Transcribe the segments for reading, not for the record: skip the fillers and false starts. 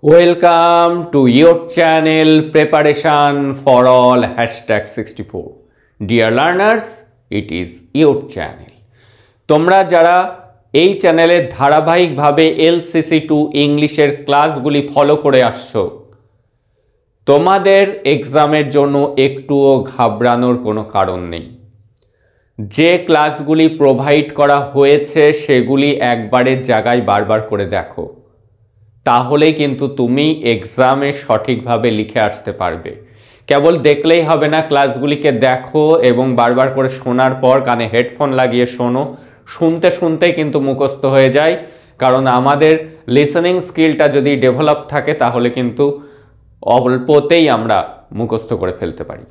Welcome to your channel Preparation for All #64. Dear learners, it is your channel. তোমরা যারা এই চ্যানেলে ধারাবাহিকভাবে LCC2 ইংলিশের ক্লাসগুলি ফলো করে আসছো, তোমাদের এক্সামের জন্য একটুও ঘাবড়ানোর কোনো কারণ নেই। যে ক্লাসগুলি প্রোভাইড করা হয়েছে সেগুলি একবারের জায়গায় বারবার করে দেখো, তাহলেই কিন্তু তুমি এক্সামে সঠিকভাবে লিখে আসতে পারবে। কেবল দেখলেই হবে না, ক্লাসগুলিকে দেখো এবং বারবার করে শোনার পর কানে হেডফোন লাগিয়ে শোনো। শুনতে শুনতেই কিন্তু মুখস্থ হয়ে যায়, কারণ আমাদের লিসেনিং স্কিলটা যদি ডেভেলপ থাকে তাহলে কিন্তু অল্পতেই আমরা মুখস্থ করে ফেলতে পারি।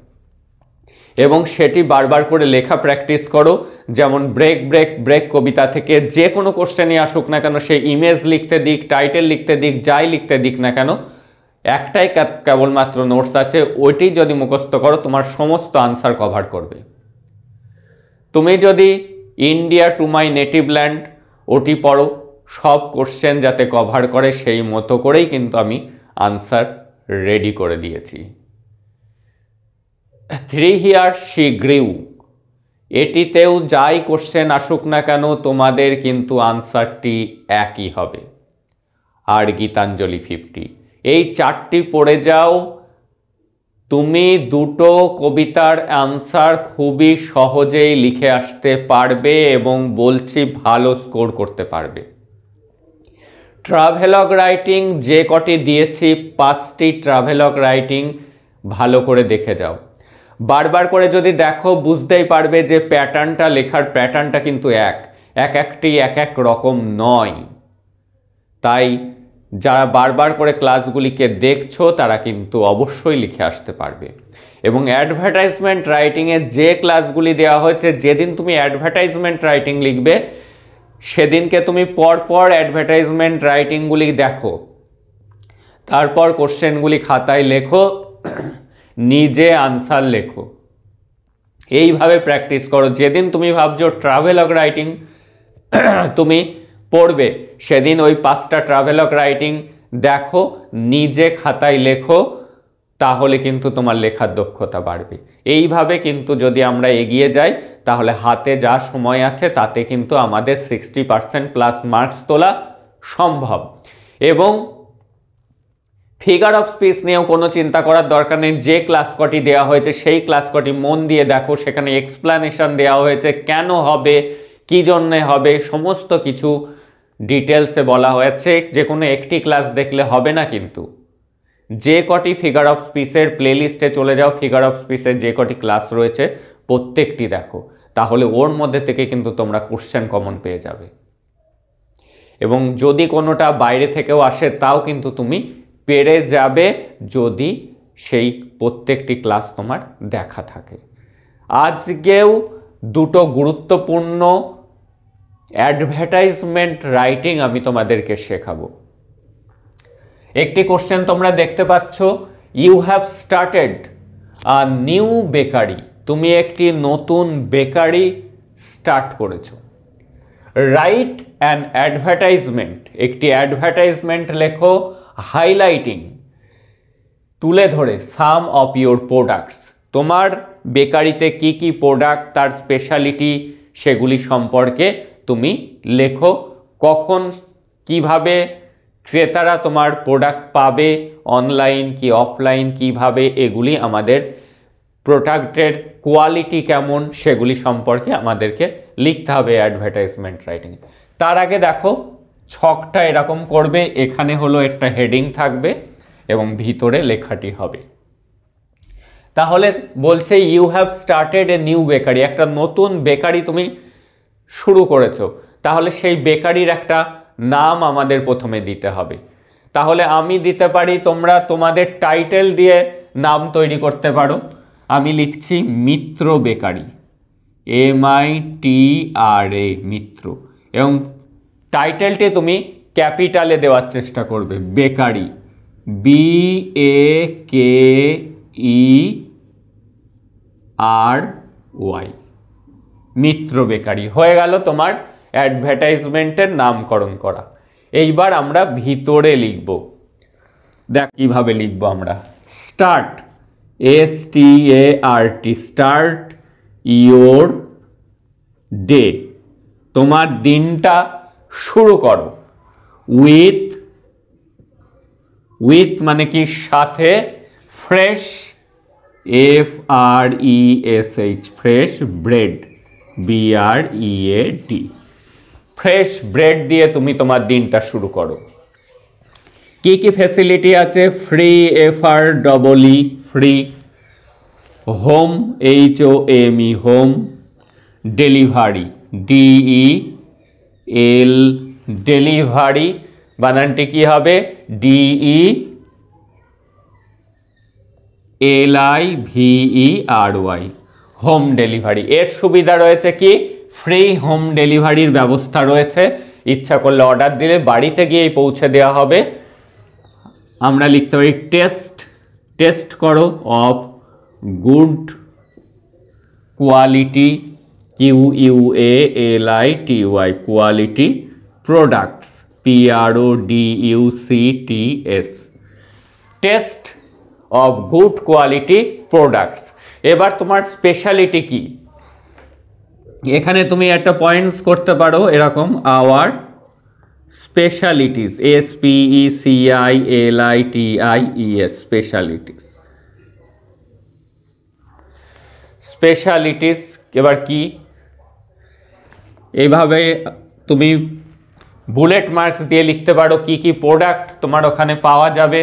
এবং সেটি বারবার করে লেখা প্র্যাকটিস করো। যেমন ব্রেক ব্রেক ব্রেক কবিতা থেকে যে কোনো কোশ্চেনই আসুক না কেন, সেই ইমেজ লিখতে দিক, টাইটেল লিখতে দিক, যাই লিখতে দিক না কেন, একটাই কেবলমাত্র নোটস আছে, ওইটি যদি মুখস্থ করো তোমার সমস্ত আনসার কভার করবে। তুমি যদি India to my native land ওটি পড়ো, সব কোশ্চেন যাতে কভার করে সেই মতো করেই কিন্তু আমি আনসার রেডি করে দিয়েছি। 3 years she grew, এটিতেও যাই কোশ্চেন আসুক না কেন তোমাদের কিন্তু আনসারটি একই হবে। আর গীতাঞ্জলি 50, এই চারটি পড়ে যাও, তুমি দুটো কবিতার আনসার খুবই সহজেই লিখে আসতে পারবে এবং বলছি ভালো স্কোর করতে পারবে। ট্রাভেলগ রাইটিং যে কটি দিয়েছি, 5টি ট্রাভেলগ রাইটিং ভালো করে দেখে যাও। বারবার করে যদি দেখো বুঝতেই পারবে যে প্যাটার্নটা, লেখার প্যাটার্নটা কিন্তু একটি এক এক রকম নয়। তাই যারা বারবার করে ক্লাসগুলিকে দেখছো তারা কিন্তু অবশ্যই লিখে আসতে পারবে। এবং অ্যাডভার্টাইজমেন্ট রাইটিংয়ে যে ক্লাসগুলি দেওয়া হয়েছে, যেদিন তুমি অ্যাডভার্টাইজমেন্ট রাইটিং লিখবে সেদিনকে তুমি পরপর অ্যাডভার্টাইজমেন্ট রাইটিংগুলি দেখো, তারপর কোশ্চেনগুলি খাতায় লেখো, নিজে আনসার লেখো। এইভাবে প্র্যাকটিস করো। যেদিন তুমি ভাবছো ট্রাভেলগ রাইটিং তুমি পড়বে, সেদিন ওই 5টা ট্রাভেলগ রাইটিং দেখো, নিজে খাতায় লেখো, তাহলে কিন্তু তোমার লেখার দক্ষতা বাড়বে। এইভাবে কিন্তু যদি আমরা এগিয়ে যাই তাহলে হাতে যা সময় আছে তাতে কিন্তু আমাদের 60% প্লাস মার্কস তোলা সম্ভব। এবং ফিগার অফ স্পিচ নিয়েও কোনো চিন্তা করার দরকার নেই। যে ক্লাস কটি দেওয়া হয়েছে সেই ক্লাস কটি মন দিয়ে দেখো, সেখানে এক্সপ্লানেশন দেওয়া হয়েছে, কেন হবে, কি জন্যে হবে, সমস্ত কিছু ডিটেলসে বলা হয়েছে। যে কোনো একটি ক্লাস দেখলে হবে না, কিন্তু যে কটি ফিগার অফ স্পিচের প্লেলিস্টে চলে যাও, ফিগার অফ স্পিচের যে কটি ক্লাস রয়েছে প্রত্যেকটি দেখো, তাহলে ওর মধ্যে থেকে কিন্তু তোমরা কোশ্চেন কমন পেয়ে যাবে। এবং যদি কোনোটা বাইরে থেকেও আসে তাও কিন্তু তুমি পেরে যাবে, যদি সেই প্রত্যেকটি ক্লাস তোমার দেখা থাকে। আজকেও দুটো গুরুত্বপূর্ণ অ্যাডভার্টাইজমেন্ট রাইটিং আমি তোমাদেরকে শেখাবো। একটি কোশ্চেন তোমরা দেখতে পাচ্ছ, you have started a new bakery, তুমি একটি নতুন বেকারি স্টার্ট করেছো। রাইট অ্যান অ্যাডভার্টাইজমেন্ট, একটি অ্যাডভার্টাইজমেন্ট লেখো, হাইলাইটিং, তুলে ধরে সাম অফ ইউর প্রোডাক্টস, তোমার বেকারিতে কি কি প্রোডাক্ট, তার স্পেশালিটি, সেগুলি সম্পর্কে তুমি লেখো। কখন কিভাবে ক্রেতারা তোমার প্রোডাক্ট পাবে, অনলাইন কি অফলাইন, কিভাবে এগুলি আমাদের প্রোডাক্টের কোয়ালিটি কেমন, সেগুলি সম্পর্কে আমাদেরকে লিখতে হবে অ্যাডভার্টাইজমেন্ট রাইটিং। তার আগে দেখো ছকটা এরকম করবে, এখানে হলো একটা হেডিং থাকবে এবং ভিতরে লেখাটি হবে। তাহলে বলছে you have started a new bakery, একটা নতুন বেকারি তুমি শুরু করেছো, তাহলে সেই বেকারির একটা নাম আমাদের প্রথমে দিতে হবে। তাহলে আমি দিতে পারি, তোমরা তোমাদের টাইটেল দিয়ে নাম তৈরি করতে পারো। আমি লিখছি মিত্র বেকারি, MITRA, মিত্র, এবং টাইটেলটি তুমি ক্যাপিটালে দেওয়ার চেষ্টা করবে, বেকারি, BAKERY, মিত্র বেকারি। হয়ে গেল তোমার অ্যাডভার্টাইজমেন্টের নামকরণ করা। এইবার আমরা ভিতরে লিখব, দেখ কিভাবে লিখবো আমরা। Start, START, start your day, তোমার দিনটা শুরু করো। উইথ মানে কি সাথে, fresh, FRESH, fresh bread, BREAD, fresh bread দিয়ে তুমি তোমার দিনটা শুরু করো। কি কি ফ্যাসিলিটি আছে? Free, FREE, free, home, HOME, home, delivery, DEL, delivery, বানানটি কি হবে? DELIVERY, home delivery. এর সুবিধা রয়েছে কি? ফ্রি হোম ডেলিভারির ব্যবস্থা রয়েছে, ইচ্ছা করলে অর্ডার দিলে বাড়িতে গিয়েই পৌঁছে দেওয়া হবে। আমরা লিখতে পারি টেস্ট করো of good quality, QUALITY, quality products, PRODUCTS, test of good quality products. এবার তোমার স্পেশালিটি কি? এখানে তুমি একটা পয়েন্টস করতে পারো এরকম, our specialities, SPECIALITIES, specialities, specialities. এবার কি? এইভাবে তুমি বুলেট মার্কস দিয়ে লিখতে পারো কি কি প্রোডাক্ট তোমার ওখানে পাওয়া যাবে।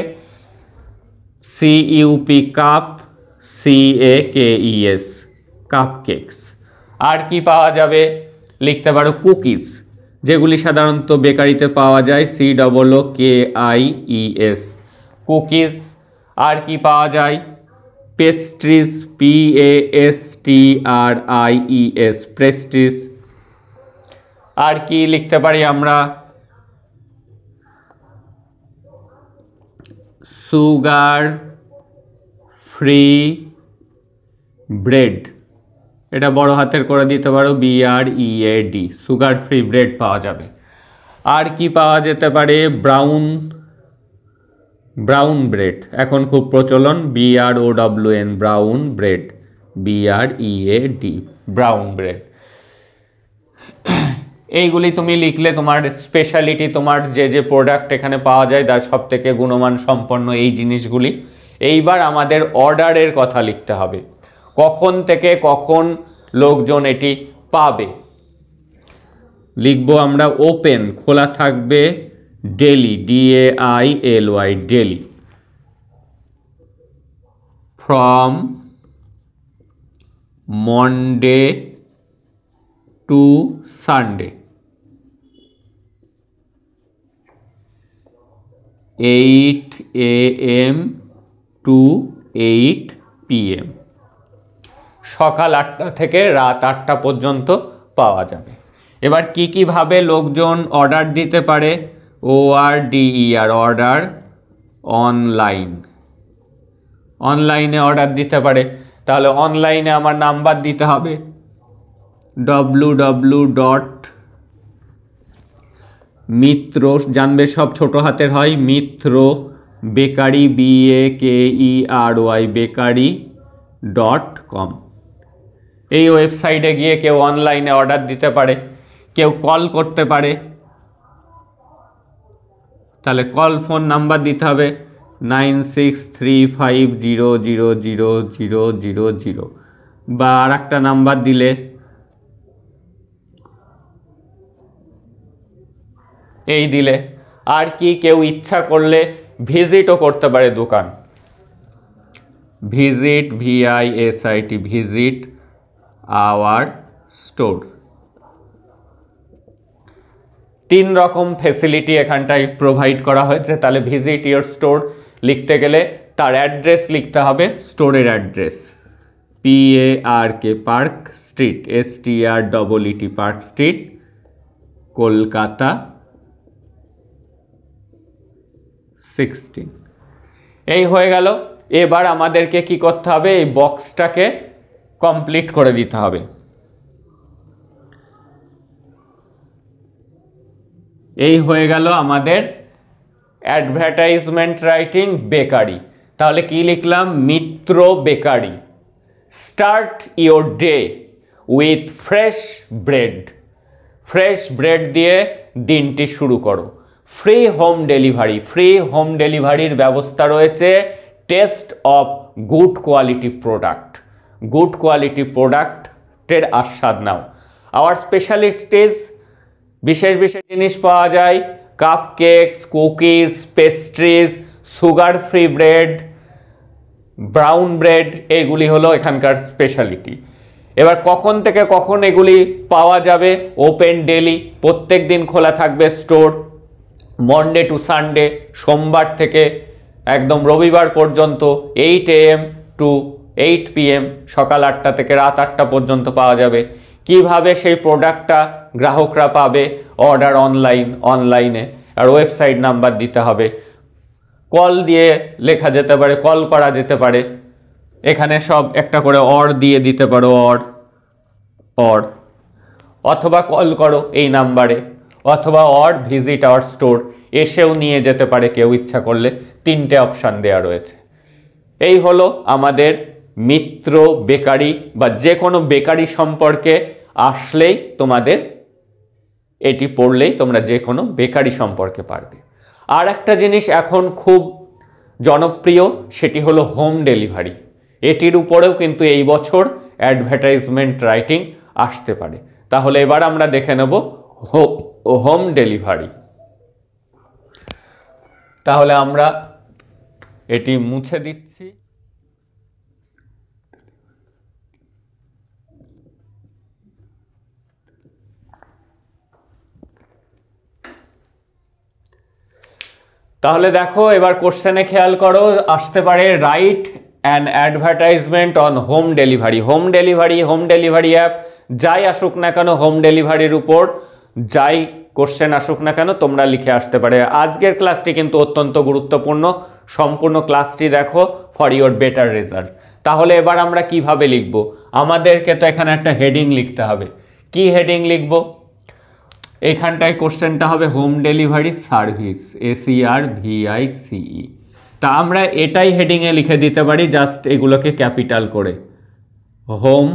CUP, cup, CAKES, cup cakes. আর কি পাওয়া যাবে? লিখতে পারো কুকিজ, যেগুলি সাধারণত বেকারিতে পাওয়া যায়, COOKIES, কুকিজ। আর কি পাওয়া যায়? Pastries, PASTRIES, pastries. আর কি লিখতে পারি আমরা? সুগার ফ্রি ব্রেড, এটা বড় হাতের করে দিতে পারো, BREAD, সুগার ফ্রি ব্রেড পাওয়া যাবে। আর কি পাওয়া যেতে পারে? ব্রাউন ব্রেড, এখন খুব প্রচলন, BROWN, brown bread, BREAD, brown bread. এইগুলি তুমি লিখলে তোমার স্পেশালিটি, তোমার যে যে প্রোডাক্ট এখানে পাওয়া যায় তার সব থেকে গুণমান সম্পন্ন এই জিনিসগুলি। এইবার আমাদের অর্ডারের কথা লিখতে হবে, কখন থেকে কখন লোকজন এটি পাবে। লিখবো আমরা ওপেন, খোলা থাকবে, daily, DAILY, daily, from Monday to Sunday, 8 AM to 8 PM, সকাল 8টা থেকে রাত 8টা পর্যন্ত পাওয়া যাবে। এবার কি কিভাবে লোকজন অর্ডার দিতে পারে? ORDER, অর্ডার, অনলাইনে অর্ডার দিতে পারে। তাহলে অনলাইনে আমার নাম্বার দিতে হবে, www.মিত্র, জানবে সব ছোট হাতের হয়, মিত্র বেকারি, BAKERY, bakery.com। এই ওয়েবসাইটে গিয়ে কেউ অনলাইনে অর্ডার দিতে পারে, কেউ কল করতে পারে। তাহলে কল ফোন নাম্বার দিতে হবে 9635000000, বা আর একটা নাম্বার দিলে এই দিলে। আর কি, কেউ ইচ্ছা করলে ভিজিটও করতে পারে দোকান, visit, VISIT, visit our store. 3 রকম ফেসিলিটি এখানটায় প্রোভাইড করা হয়েছে। তাহলে ভিজিট ইয়োর স্টোর লিখতে গেলে তার অ্যাড্রেস লিখতে হবে, স্টোরের address, PARK, park street, STREET, park street, Kolkata 16। এই হয়ে গেল। এবার আমাদেরকে কি করতে হবে? এই বক্সটাকে কমপ্লিট করে দিতে হবে। এই হয়ে গেল আমাদের অ্যাডভার্টাইজমেন্ট রাইটিং বেকারি, তাহলে কি লিখলাম? Mitra bakery. Start your day with fresh bread, fresh bread দিয়ে দিনটি শুরু করো। Free home delivery, free home ডেলিভারির ব্যবস্থা রয়েছে। Taste of good quality product, good quality প্রোডাক্টের আস্বাদ নাও। আওয়ার স্পেশালিটিস, বিশেষ বিশেষ জিনিস পাওয়া যায়, cup cakes, cookies, pastries, sugar free bread, brown bread, এগুলি হলো এখানকার স্পেশালিটি। এবার কখন থেকে কখন এগুলি পাওয়া যাবে? ওপেন ডেলি, প্রত্যেক দিন খোলা থাকবে স্টোর। মনডে টু সানডে, সোমবার থেকে একদম রবিবার পর্যন্ত 8 AM টু 8 PM, সকাল 8টা থেকে রাত 8টা পর্যন্ত পাওয়া যাবে। কিভাবে সেই প্রোডাক্টটা গ্রাহকরা পাবে? অর্ডার অনলাইনে, আর ওয়েবসাইট নাম্বার দিতে হবে। কল দিয়ে লেখা যেতে পারে, কল করা যেতে পারে। এখানে সব একটা করে দিয়ে দিতে পারো, অর, অথবা কল করো এই নাম্বারে, অথবা ভিজিট আওয়ার স্টোর, এসেও নিয়ে যেতে পারে কেউ ইচ্ছা করলে। 3টে অপশান দেওয়া রয়েছে। এই হলো আমাদের মিত্র বেকারি, বা যে কোনো বেকারি সম্পর্কে আসলেই তোমাদের এটি পড়লেই তোমরা যে কোনো বেকারি সম্পর্কে পারবে। আর একটা জিনিস এখন খুব জনপ্রিয়, সেটি হলো হোম ডেলিভারি। এটির উপরেও কিন্তু এই বছর অ্যাডভার্টাইজমেন্ট রাইটিং আসতে পারে। তাহলে এবার আমরা দেখে নেব হোম ডেলিভারি। তাহলে আমরা এটি মুছে দিচ্ছি। তাহলে দেখো, এবার কোশ্চেনে খেয়াল করো, আসতে পারে right an advertisement on home delivery. Home delivery app, যাই আসুক না কেন, হোম ডেলিভারির উপর যাই কোশ্চেন আসুক না কেন, তোমরা লিখে আসতে পারে। আজকের ক্লাসটি কিন্তু অত্যন্ত গুরুত্বপূর্ণ, সম্পূর্ণ ক্লাসটি দেখো ফর ইওর বেটার রেজাল্ট। তাহলে এবার আমরা কিভাবে লিখব? আমাদেরকে তো এখানে একটা হেডিং লিখতে হবে। কি হেডিং লিখব? এইখানটায় কোশ্চেনটা হবে হোম ডেলিভারি সার্ভিস, SERVICE। তা আমরা এটাই হেডিংয়ে লিখে দিতে পারি, জাস্ট এগুলোকে ক্যাপিটাল করে। Home,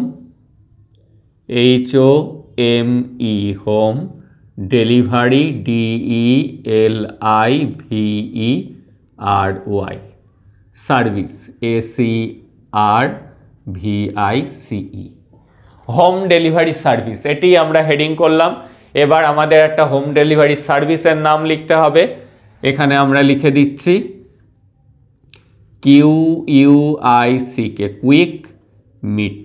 HOME, home delivery, DELIVERY, service, SERVICE, home delivery service, এটি আমরা হেডিং করলাম। এবার আমাদের একটা হোম ডেলিভারি সার্ভিসের নাম লিখতে হবে। এখানে আমরা লিখে দিচ্ছি QUICK, কুইক মিট,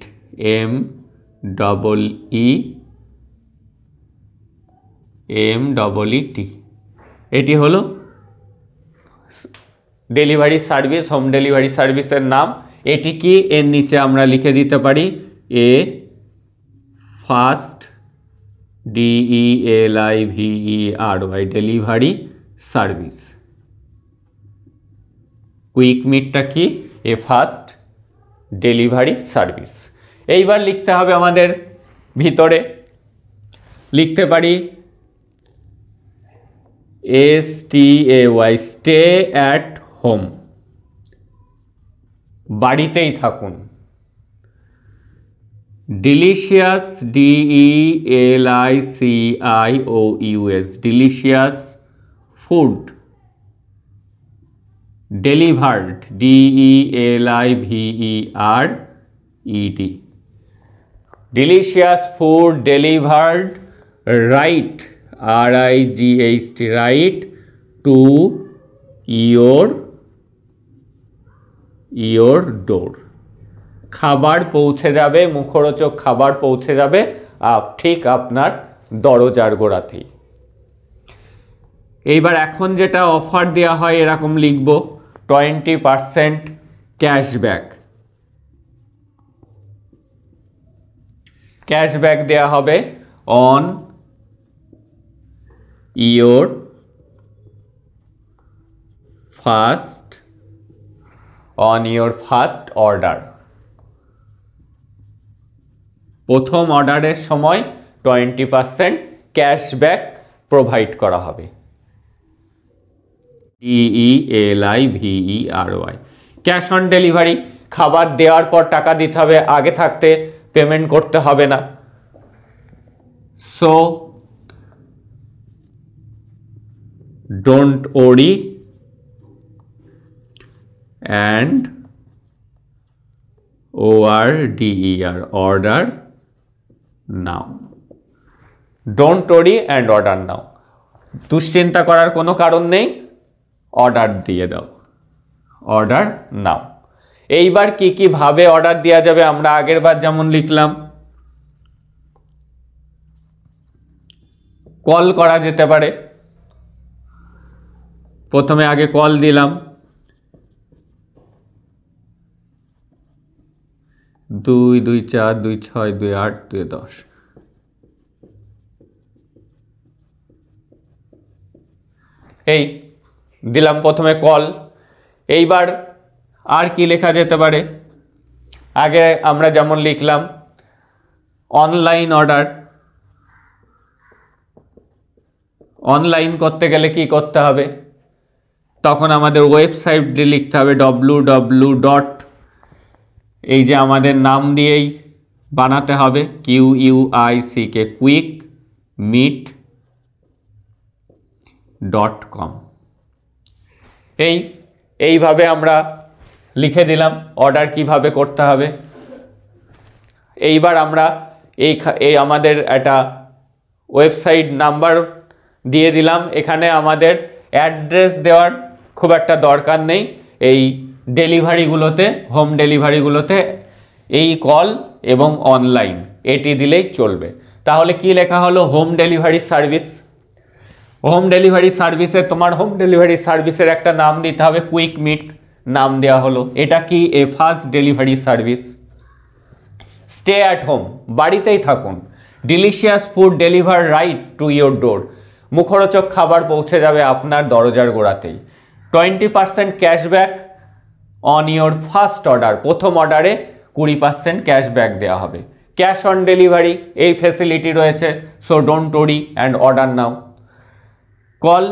MEET। এটি হলো ডেলিভারি সার্ভিস, হোম ডেলিভারি সার্ভিসের নাম। এটি কি? এর নিচে আমরা লিখে দিতে পারি fast, DELIVERY, delivery service. Quick মিটটা কি? Fast delivery service. এইবার লিখতে হবে আমাদের ভিতরে, লিখতে পারি STAY, স্টে অ্যাট হোম, বাড়িতেই থাকুন। Delicious, DELICIOUS, delicious food. Delivered, DELIVERED, delicious food delivered. Right, RIGHT, right to your door, খাবার পৌঁছে যাবে, মুখরোচক খাবার পৌঁছে যাবে ঠিক আপনার দরজার গোড়াতেই। এইবার এখন যেটা অফার দেওয়া হয় এরকম লিখব, 20% ক্যাশব্যাক, ক্যাশব্যাক দেওয়া হবে অন ইয়োর ফার্স্ট অর্ডার। প্রথম অর্ডারের সময় 20% ক্যাশব্যাক প্রোভাইড করা হবে। DELIVERY। ক্যাশ অন ডেলিভারি, খাবার দেওয়ার পর টাকা দিতে হবে, আগে থাকতে পেমেন্ট করতে হবে না। So don't worry and ORDER, order now. Don't worry and order নাও, দুশ্চিন্তা করার কোনো কারণ নেই, অর্ডার দিয়ে দাও, অর্ডার নাও। এইবার কি কি ভাবে অর্ডার দেওয়া যাবে আমরা আগের বার যেমন লিখলাম, কল করা যেতে পারে। প্রথমে আগে কল দিলাম, 224262810। এই দিলাম প্রথমে কল। এইবার আর কি লেখা যেতে পারে, আগে আমরা যেমন লিখলাম অনলাইন অর্ডার। অনলাইন করতে গেলে কি করতে হবে, তখন আমাদের ওয়েবসাইট দিয়ে লিখতে হবে www. এই যে আমাদের নাম দিয়েই বানাতে হবে, QUICK, quickmeet.com। এইভাবে আমরা লিখে দিলাম অর্ডার কিভাবে করতে হবে। এইবার আমরা এই আমাদের একটা ওয়েবসাইট নাম্বার দিয়ে দিলাম। এখানে আমাদের অ্যাড্রেস দেওয়ার খুব একটা দরকার নেই। এই ডেলিভারিগুলোতে, হোম ডেলিভারিগুলোতে এই কল এবং অনলাইন এটি দিলেই চলবে। তাহলে কি লেখা হলো, home delivery service. Home delivery সার্ভিসে তোমার হোম ডেলিভারি সার্ভিসের একটা নাম দিতে হবে, কুইক মিট নাম দেওয়া হলো। এটা কি, a fast delivery service. Stay at home, বাড়িতেই থাকুন। Delicious food deliver right to your door, মুখরোচক খাবার পৌঁছে যাবে আপনার দরজার গোড়াতেই। 20% cashback on your first order, প্রথম অর্ডারে 20% ক্যাশব্যাক দেওয়া হবে। ক্যাশ অন ডেলিভারি, এই ফেসিলিটি রয়েছে। So don't worry and order now. Call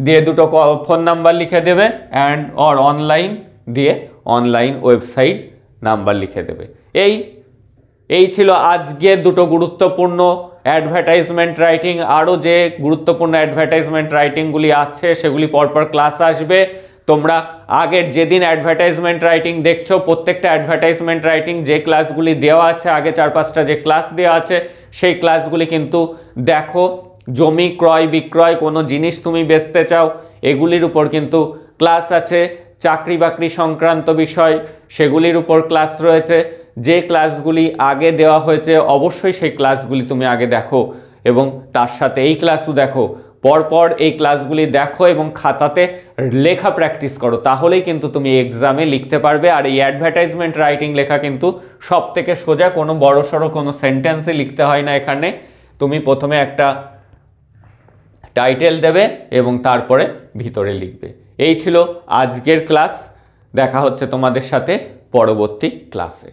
দিয়ে দুটো ফোন নাম্বার লিখে দেবে, অ্যান্ড অর অনলাইন দিয়ে অনলাইন ওয়েবসাইট নাম্বার লিখে দেবে। এই ছিল আজকের দুটো গুরুত্বপূর্ণ অ্যাডভার্টাইজমেন্ট রাইটিং। আরও যে গুরুত্বপূর্ণ অ্যাডভার্টাইজমেন্ট রাইটিংগুলি আছে সেগুলি পরপর ক্লাস আসবে। তোমরা আগের যেদিন অ্যাডভার্টাইজমেন্ট রাইটিং দেখছো, প্রত্যেকটা অ্যাডভার্টাইজমেন্ট রাইটিং যে ক্লাসগুলি দেওয়া আছে, আগে 4-5টা যে ক্লাস দেওয়া আছে সেই ক্লাসগুলি কিন্তু দেখো। জমি ক্রয় বিক্রয়, কোনো জিনিস তুমি বেচতে চাও, এগুলির উপর কিন্তু ক্লাস আছে। চাকরি বাকরি সংক্রান্ত বিষয়, সেগুলির উপর ক্লাস রয়েছে। যে ক্লাসগুলি আগে দেওয়া হয়েছে অবশ্যই সেই ক্লাসগুলি তুমি আগে দেখো, এবং তার সাথে এই ক্লাসও দেখো। পরপর এই ক্লাসগুলি দেখো এবং খাতাতে লেখা প্র্যাকটিস করো, তাহলেই কিন্তু তুমি এক্সামে লিখতে পারবে। আর এই অ্যাডভার্টাইজমেন্ট রাইটিং লেখা কিন্তু সব থেকে সোজা, কোনো বড়সড় কোনো সেন্টেন্সে লিখতে হয় না। এখানে তুমি প্রথমে একটা টাইটেল দেবে এবং তারপরে ভিতরে লিখবে। এই ছিল আজকের ক্লাস। দেখা হচ্ছে তোমাদের সাথে পরবর্তী ক্লাসে।